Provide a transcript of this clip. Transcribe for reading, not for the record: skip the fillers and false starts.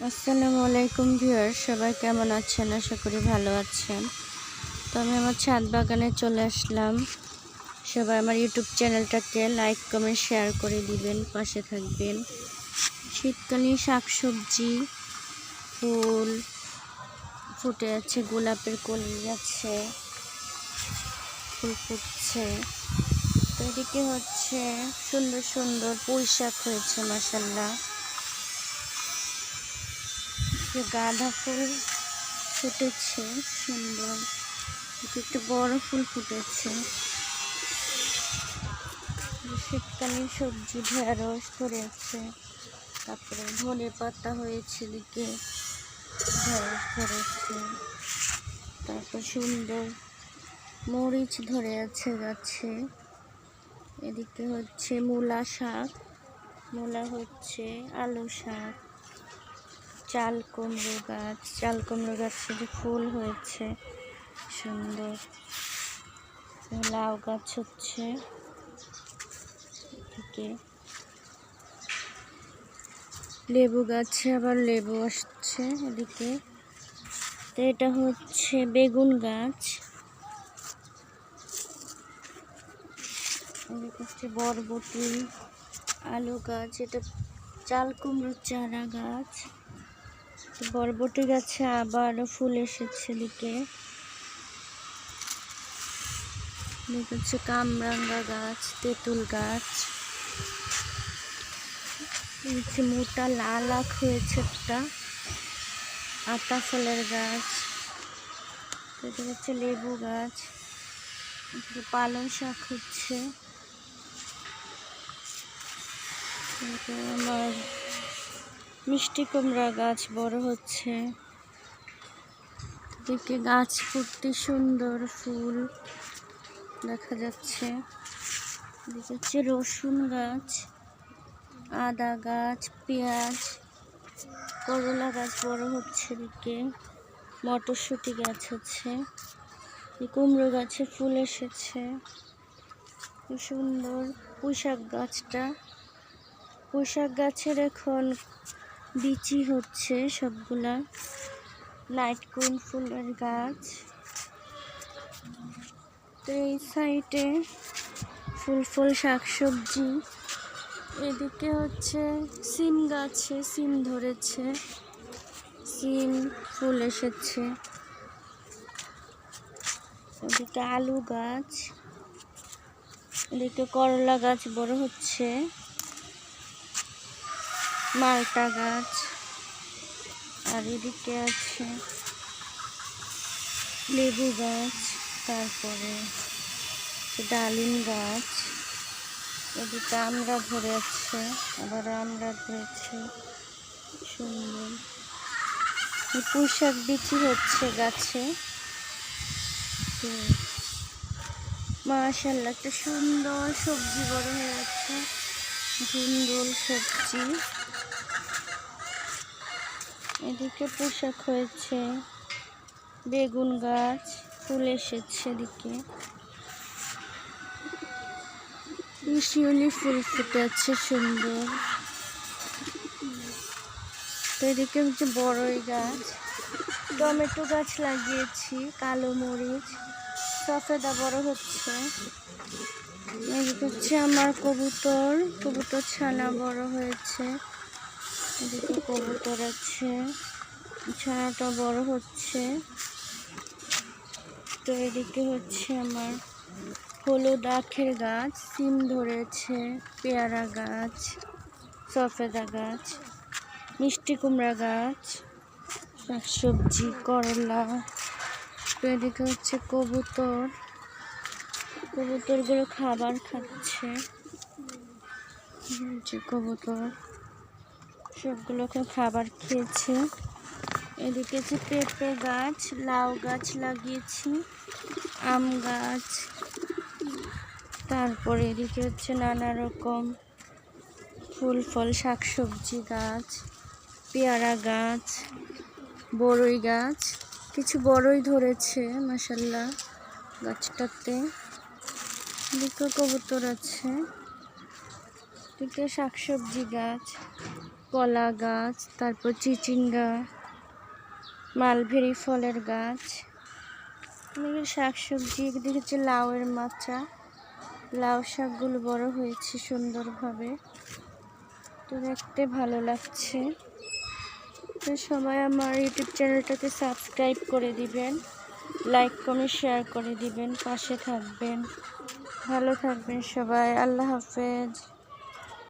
আসসালামু আলাইকুম ভিউয়ার্স, সবাই কেমন আছেন? আশা করি ভালো আছেন। তো আমি আমার ছাদ বাগানে চলে আসলাম। সবাই আমার ইউটিউব চ্যানেলটাকে লাইক কমেন্ট শেয়ার করে দিবেন, পাশে থাকবেন। শীতকালীন শাকসবজি, ফুল ফুটে আছে, গোলাপের কলি আছে, ফুল ফুটছে। তো এদিকে হচ্ছে সুন্দর সুন্দর পুঁই শাক হয়েছে মাশাআল্লাহ। গাঁদা ফুল ফুটেছে সুন্দর, একটু বড় ফুল ফুটেছে। শীতকালীন সবজি ঢেঁড়স ধরেছে, তারপরে ধনে পাতা হয়েছে, দিকে ঢেঁড়স ধরেছে, তারপর সুন্দর মরিচ ধরে আছে গাছে। এদিকে হচ্ছে মূলা শাক, মূলা হচ্ছে, আলু শাক, চাল কুমড়ো গাছে যে ফুল হয়েছে সুন্দর। লাউ গাছ হচ্ছে, এদিকে লেবু গাছে আবার লেবু আসছে এদিকে। তো এটা হচ্ছে বেগুন গাছ, এদিকে হচ্ছে বরবটি, আলু গাছ, এটা চাল কুমড়োর চারা গাছ। বরবটি গাছে আবারও ফুল এসেছে এদিকে। হচ্ছে কামরাঙ্গা গাছ, তেঁতুল গাছ, নিচে মোটা লাল আখ হয়েছে একটা, আতা ফলের গাছ। এটা হচ্ছে লেবু গাছ, পালং শাক হচ্ছে। আমার মিষ্টি কুমড়া গাছ বড় হচ্ছে, এদিকে গাছ ভর্তি সুন্দর ফুল দেখা যাচ্ছে। এদিকে হচ্ছে রসুন গাছ, আদা গাছ, পেঁয়াজ, করলা গাছ বড় হচ্ছে। এদিকে মটরশুঁটি গাছ আছে, কুমড়ো গাছে ফুল এসেছে কি সুন্দর। পুঁইশাক গাছটা, পুঁইশাক গাছের এখন বিচি হচ্ছে সবগুলা। লাইট কুইন ফুলের গাছ। তো এই সাইডে ফুল শাকসবজি। এদিকে হচ্ছে সিম গাছে সিম ধরেছে, সিম ফুল এসেছে। এদিকে আলু গাছ, এদিকে করলা গাছ বড় হচ্ছে, মালটা গাছ, আর এদিকে আছে লেবু গাছ, তারপরে ডালিম গাছ। এদিকে আমরা ধরে আছে, আবার আমরা ধরেছে সুন্দর। পুঁইশাক বিচি হচ্ছে গাছে। মাশাআল্লাহ, একটা সুন্দর সবজি বড় হয়ে যাচ্ছে, ধুন্দুল সবজি। এদিকে পুঁইশাক হয়েছে, বেগুন গাছ ফুল এসেছে, এদিকে শিউলি ফুল ফুটে আছে সুন্দর। তো এদিকে হচ্ছে বড়ই গাছ, টমেটো গাছ লাগিয়েছি, কালো মরিচ, সফেদা বড় হচ্ছে। এদিকে হচ্ছে আমার কবুতর ছানা বড় হয়েছে, এদিকে কবুতর আছে, ছানাটা বড় হচ্ছে। তো এদিকে হচ্ছে আমার হলুদ আখের গাছ, সিম ধরেছে, পেয়ারা গাছ, সফেদা গাছ, মিষ্টি কুমড়া গাছ, শাকসবজি, করলা। তো এদিকে হচ্ছে কবুতরগুলো খাবার খাচ্ছে, কবুতর সবগুলোকে খাবার খেয়েছে। এদিকে হচ্ছে পেঁপে গাছ, লাউ গাছ লাগিয়েছি, আম গাছ, তারপরে এদিকে হচ্ছে নানা রকম ফুল ফল শাকসবজি গাছ, পেয়ারা গাছ, বড়ই গাছ, কিছু বড়ই ধরেছে মাশাআল্লাহ গাছটাতে। এদিকে কবুতর আছে, এদিকে শাকসবজি গাছ, কলা গাছ, তারপর চিচিঙ্গা, মালভেরি ফলের গাছ, শাকসবজি। এদিকে হচ্ছে লাউয়ের মাচা, লাউ শাকগুলো বড় হয়েছে সুন্দরভাবে, তো দেখতে ভালো লাগছে। তো সবাই আমার ইউটিউব চ্যানেলটাকে সাবস্ক্রাইব করে দিবেন, লাইক কমেন্ট শেয়ার করে দিবেন, পাশে থাকবেন। ভালো থাকবেন সবাই। আল্লাহ হাফেজ।